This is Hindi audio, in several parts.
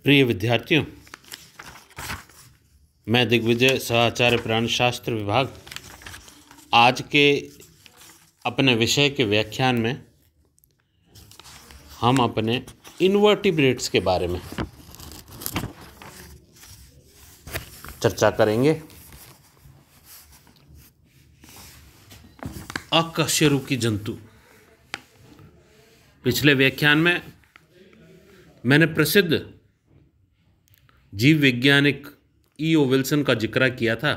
प्रिय विद्यार्थियों, मैं दिग्विजय सहआचार्य प्राणिशास्त्र विभाग आज के अपने विषय के व्याख्यान में हम अपने इनवर्टिब्रेट्स के बारे में चर्चा करेंगे। अकशेरुकी जंतु। पिछले व्याख्यान में मैंने प्रसिद्ध जीव वैज्ञानिक ई.ओ. विल्सन का जिक्र किया था,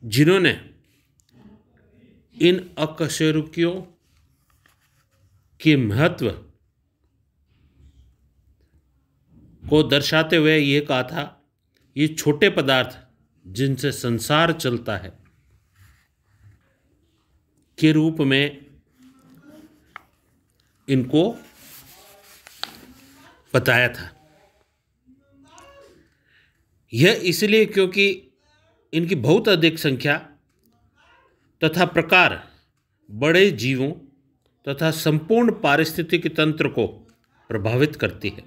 जिन्होंने इन अकशेरुकियों के महत्व को दर्शाते हुए ये कहा था, ये छोटे पदार्थ जिनसे संसार चलता है के रूप में इनको बताया था। यह इसलिए क्योंकि इनकी बहुत अधिक संख्या तथा प्रकार बड़े जीवों तथा संपूर्ण पारिस्थितिकी तंत्र को प्रभावित करती है।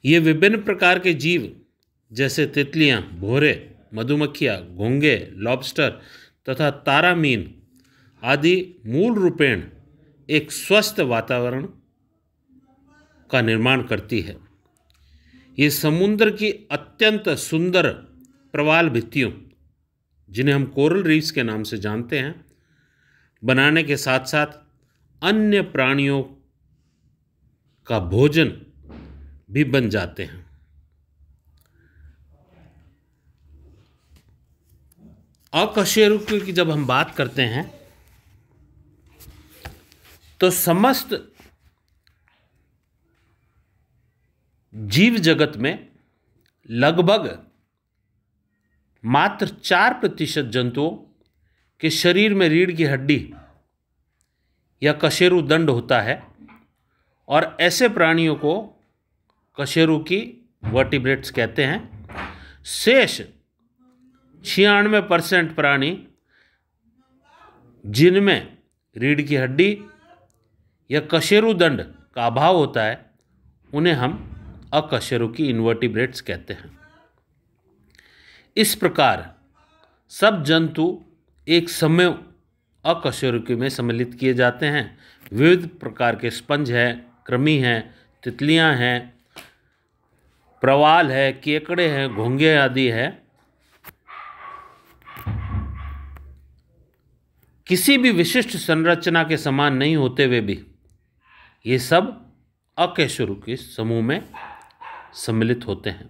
ये विभिन्न प्रकार के जीव जैसे तितलियां, भौरे, मधुमक्खियां, घोंघे, लॉबस्टर तथा तारामीन आदि मूल रूपेण एक स्वस्थ वातावरण का निर्माण करती है। ये समुद्र की अत्यंत सुंदर प्रवाल भित्तियों, जिन्हें हम कोरल रीफ्स के नाम से जानते हैं, बनाने के साथ साथ अन्य प्राणियों का भोजन भी बन जाते हैं। अकशेरुकियों की जब हम बात करते हैं तो समस्त जीव जगत में लगभग मात्र 4% जंतुओं के शरीर में रीढ़ की हड्डी या कशेरुदंड होता है, और ऐसे प्राणियों को कशेरुकी वर्टिब्रेट्स कहते हैं। शेष 96% प्राणी जिनमें रीढ़ की हड्डी या कशेरुदंड का अभाव होता है, उन्हें हम अकशेरुकी इनवर्टिब्रेट्स कहते हैं। इस प्रकार सब जंतु एक समय अकशेरुकी में सम्मिलित किए जाते हैं। विविध प्रकार के स्पंज हैं, कृमि हैं, तितलियां हैं, प्रवाल है, केकड़े हैं, घोंघे आदि है। किसी भी विशिष्ट संरचना के समान नहीं होते हुए भी ये सब अकशेरुकी समूह में सम्मिलित होते हैं।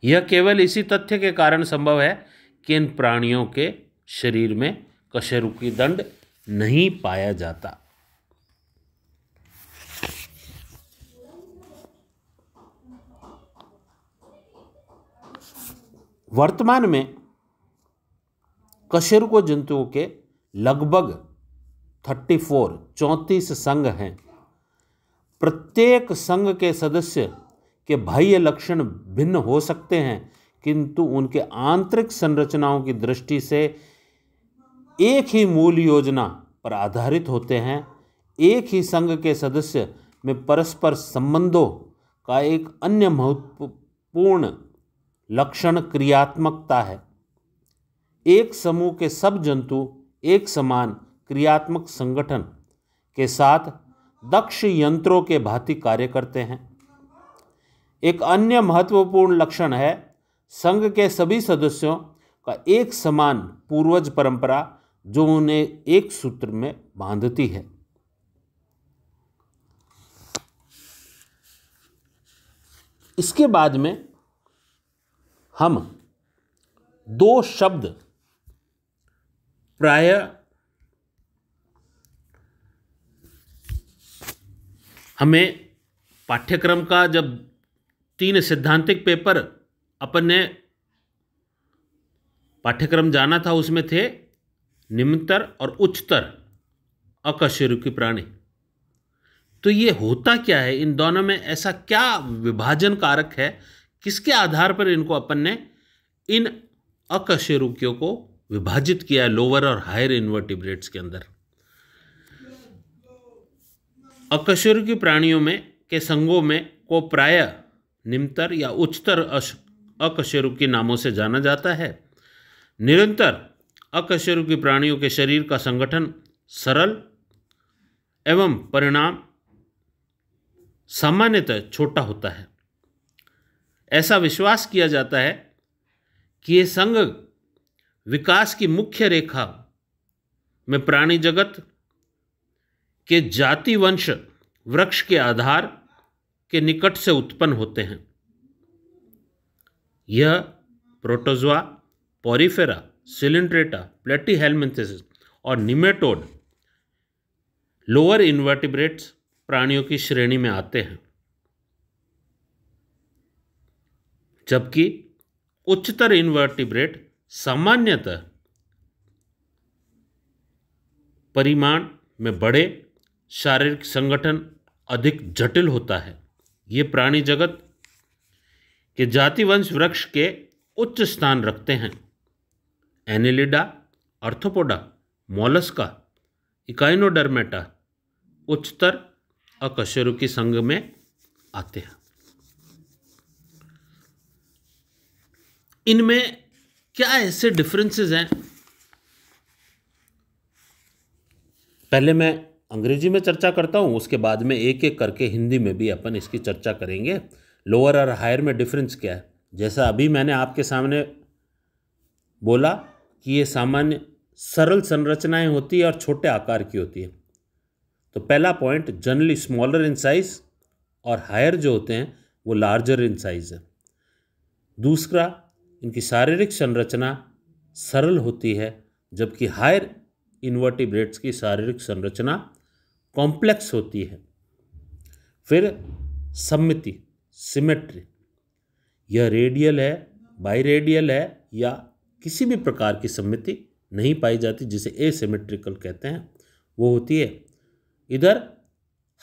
यह केवल इसी तथ्य के कारण संभव है कि इन प्राणियों के शरीर में कशेरुकी दंड नहीं पाया जाता। वर्तमान में कशेरुकी जंतुओं के लगभग 34 संघ हैं। प्रत्येक संघ के सदस्य के बाह्य लक्षण भिन्न हो सकते हैं, किंतु उनके आंतरिक संरचनाओं की दृष्टि से एक ही मूल योजना पर आधारित होते हैं। एक ही संघ के सदस्य में परस्पर संबंधों का एक अन्य महत्वपूर्ण लक्षण क्रियात्मकता है। एक समूह के सब जंतु एक समान क्रियात्मक संगठन के साथ दक्ष यंत्रों के भांति कार्य करते हैं। एक अन्य महत्वपूर्ण लक्षण है संघ के सभी सदस्यों का एक समान पूर्वज परंपरा, जो उन्हें एक सूत्र में बांधती है। इसके बाद में हम दो शब्द प्रायः हमें पाठ्यक्रम का जब 3 सैद्धांतिक पेपर अपन ने पाठ्यक्रम जाना था, उसमें थे निम्नतर और उच्चतर अकशेरुकी प्राणी। तो ये होता क्या है, इन दोनों में ऐसा क्या विभाजन कारक है, किसके आधार पर इनको अपन ने इन अकशेरुकियों को विभाजित किया लोअर और हायर इनवर्टिब्रेट्स के अंदर। अकशेरुकी प्राणियों में के संघों में को प्रायः निम्नतर या उच्चतर अकशेरुकी नामों से जाना जाता है। निरंतर अकशेरुकी प्राणियों के शरीर का संगठन सरल एवं परिणाम सामान्यतः छोटा होता है। ऐसा विश्वास किया जाता है कि ये संघ विकास की मुख्य रेखा में प्राणी जगत के जाति वंश वृक्ष के आधार के निकट से उत्पन्न होते हैं। यह प्रोटोजोआ, पोरिफेरा, सिलिंड्रेटा, प्लेटीहेल्मिन्थेसिस और निमेटोड लोअर इन्वर्टिब्रेट्स प्राणियों की श्रेणी में आते हैं, जबकि उच्चतर इन्वर्टिब्रेट सामान्यतः परिमाण में बड़े, शारीरिक संगठन अधिक जटिल होता है। ये प्राणी जगत के जातिवंश वृक्ष के उच्च स्थान रखते हैं। एनेलिडा, आर्थ्रोपोडा, मोलस्का, इकाइनोडर्मेटा उच्चतर अकशेरुकी संघ में आते हैं। इनमें क्या ऐसे डिफरेंसेस हैं? पहले मैं अंग्रेजी में चर्चा करता हूँ, उसके बाद में एक एक करके हिंदी में भी अपन इसकी चर्चा करेंगे। लोअर और हायर में डिफरेंस क्या है? जैसा अभी मैंने आपके सामने बोला कि ये सामान्य सरल संरचनाएं होती है और छोटे आकार की होती है। तो पहला point, generally smaller in size, और हायर जो होते हैं वो लार्जर इन साइज है। दूसरा, इनकी शारीरिक संरचना सरल होती है, जबकि हायर इन्वर्टिब्रेट्स की शारीरिक संरचना कॉम्प्लेक्स होती है। फिर सममिति, सिमेट्री, यह रेडियल है, बाइरेडियल है या किसी भी प्रकार की सममिति नहीं पाई जाती, जिसे एसिमेट्रिकल कहते हैं, वो होती है। इधर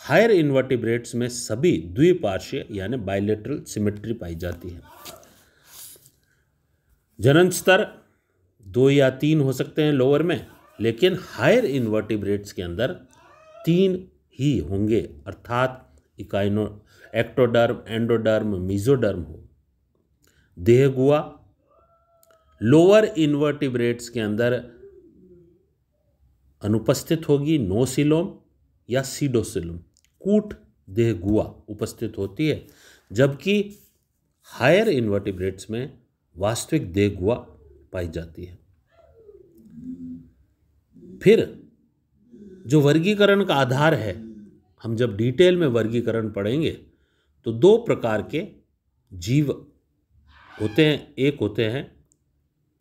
हायर इन्वर्टिब्रेट्स में सभी द्विपार्श्वीय यानी बाइलेटरल सिमेट्री पाई जाती है। जनन स्तर 2 या 3 हो सकते हैं लोअर में, लेकिन हायर इन्वर्टिब्रेट्स के अंदर 3 ही होंगे, अर्थात एक्टोडर्म, एंडोडर्म, मीजोडर्म हो। देहगुआ लोअर इन्वर्टिब्रेट्स के अंदर अनुपस्थित होगी, नोसिलोम या सीडोसिलोम, कूट देहगुआ उपस्थित होती है, जबकि हायर इन्वर्टिब्रेट्स में वास्तविक देहगुआ पाई जाती है। फिर जो वर्गीकरण का आधार है, हम जब डिटेल में वर्गीकरण पढ़ेंगे तो 2 प्रकार के जीव होते हैं। एक होते हैं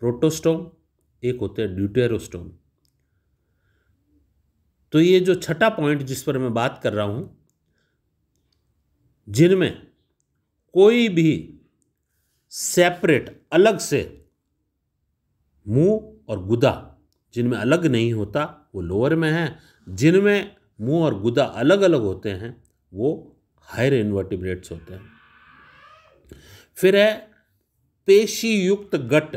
प्रोटोस्टोम, एक होते हैं ड्यूटेरोस्टोम। तो ये जो छठा पॉइंट जिस पर मैं बात कर रहा हूं, जिनमें कोई भी सेपरेट अलग से मुंह और गुदा जिनमें अलग नहीं होता वो लोअर में है, जिनमें मुंह और गुदा अलग अलग होते हैं वो हायर इन्वर्टिब्रेट्स होते हैं। फिर है पेशी युक्त गट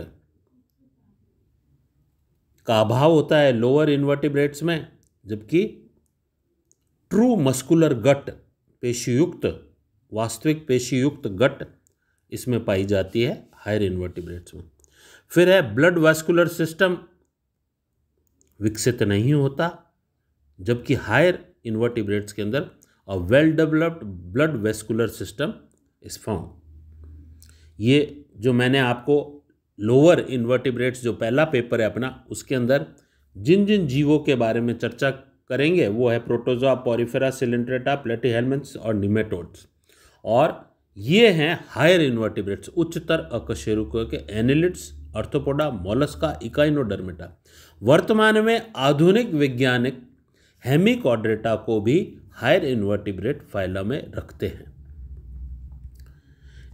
का अभाव होता है लोअर इन्वर्टिब्रेट्स में, जबकि ट्रू मस्कुलर गट, पेशीयुक्त, वास्तविक पेशीयुक्त गट इसमें पाई जाती है हायर इन्वर्टिब्रेट्स में। फिर है ब्लड वैस्कुलर सिस्टम विकसित नहीं होता, जबकि हायर इन्वर्टिब्रेट्स के अंदर a well developed blood vascular system is found. ये जो मैंने आपको लोअर इन्वर्टिब्रेट्स जो पहला पेपर है अपना, उसके अंदर जिन जिन जीवों के बारे में चर्चा करेंगे वो है प्रोटोजोआ, पोरिफेरा, सिलिंड्रेटा, प्लेटीहेल्मिन्थ्स और निमेटोड्स। और ये हैं हायर इन्वर्टिब्रेट्स, उच्चतर अकशेरुकों के एनेलिड्स, आर्थ्रोपोडा, मोलस्का, इकाइनोडर्मेटा। वर्तमान में आधुनिक वैज्ञानिक हेमिकॉर्डेटा को भी हायर इन्वर्टिब्रेट फाइलम में रखते हैं।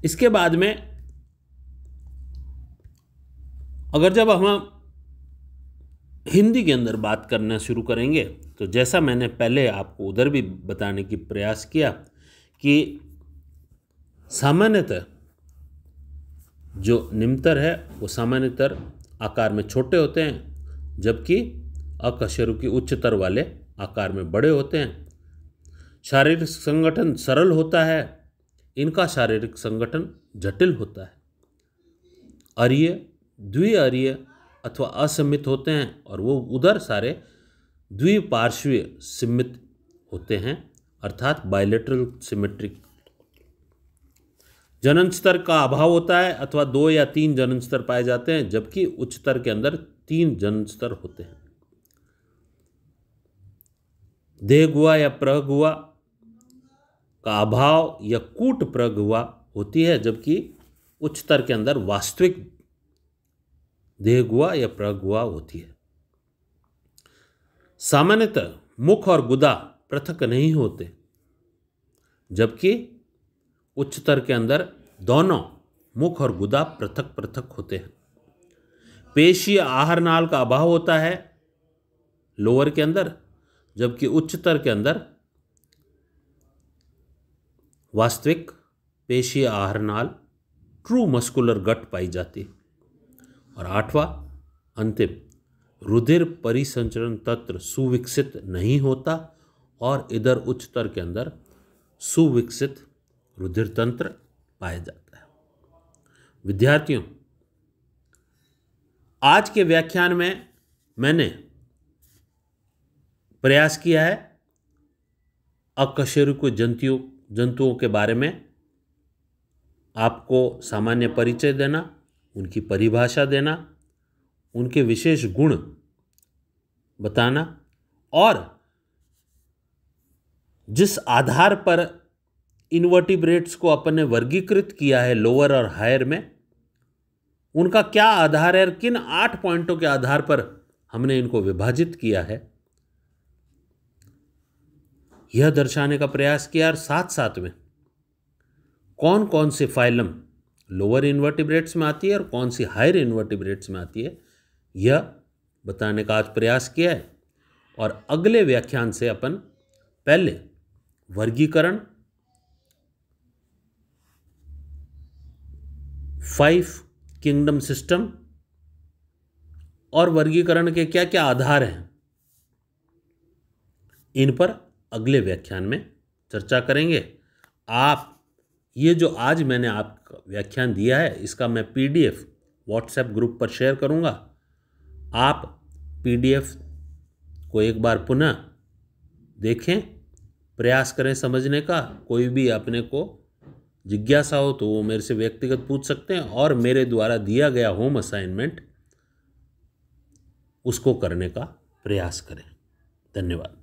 इसके बाद में अगर जब हम हिंदी के अंदर बात करना शुरू करेंगे तो जैसा मैंने पहले आपको उधर भी बताने की प्रयास किया कि सामान्यतः जो निम्नतर है वो सामान्यतर आकार में छोटे होते हैं, जबकि अकशेरुकी उच्चतर वाले आकार में बड़े होते हैं। शारीरिक संगठन सरल होता है, इनका शारीरिक संगठन जटिल होता है। अरीय, द्विअरीय अथवा असमित होते हैं और वो उधर सारे द्विपार्श्वीय सिमित होते हैं, अर्थात बायलेटरल सिमेट्रिक। जनन स्तर का अभाव होता है अथवा 2 या 3 जनन स्तर पाए जाते हैं, जबकि उच्च स्तर के अंदर 3 जनन स्तर होते हैं। देहगुहा या प्रगुहा का अभाव या कूट प्रगुहा होती है, जबकि उच्च स्तर के अंदर वास्तविक देहगुहा या प्रगुहा होती है। सामान्यतः मुख और गुदा पृथक नहीं होते, जबकि उच्च स्तर के अंदर दोनों मुख और गुदा पृथक पृथक होते हैं। पेशीय आहार नाल का अभाव होता है लोअर के अंदर, जबकि उच्च स्तर के अंदर वास्तविक पेशीय आहार नाल ट्रू मस्कुलर गट पाई जाती है। और 8वां अंतिम, रुधिर परिसंचरण तंत्र सुविकसित नहीं होता और इधर उच्च स्तर के अंदर सुविकसित रुधिर तंत्र पाया जाता है। विद्यार्थियों, आज के व्याख्यान में मैंने प्रयास किया है अकशेरुकी जंतुओं के बारे में आपको सामान्य परिचय देना, उनकी परिभाषा देना, उनके विशेष गुण बताना और जिस आधार पर इनवर्टिब्रेट्स को अपन ने वर्गीकृत किया है लोअर और हायर में, उनका क्या आधार है और किन 8 पॉइंटों के आधार पर हमने इनको विभाजित किया है, यह दर्शाने का प्रयास किया। और साथ साथ में कौन कौन से फाइलम लोअर इनवर्टिब्रेट्स में आती है और कौन सी हायर इनवर्टिब्रेट्स में आती है, यह बताने का आज प्रयास किया है। और अगले व्याख्यान से अपन पहले वर्गीकरण, 5 किंगडम सिस्टम और वर्गीकरण के क्या क्या आधार हैं, इन पर अगले व्याख्यान में चर्चा करेंगे। आप ये जो आज मैंने आपको व्याख्यान दिया है, इसका मैं PDF व्हाट्सएप ग्रुप पर शेयर करूंगा। आप PDF को एक बार पुनः देखें, प्रयास करें समझने का। कोई भी अपने को जिज्ञासा हो तो वो मेरे से व्यक्तिगत पूछ सकते हैं और मेरे द्वारा दिया गया होम असाइनमेंट उसको करने का प्रयास करें। धन्यवाद।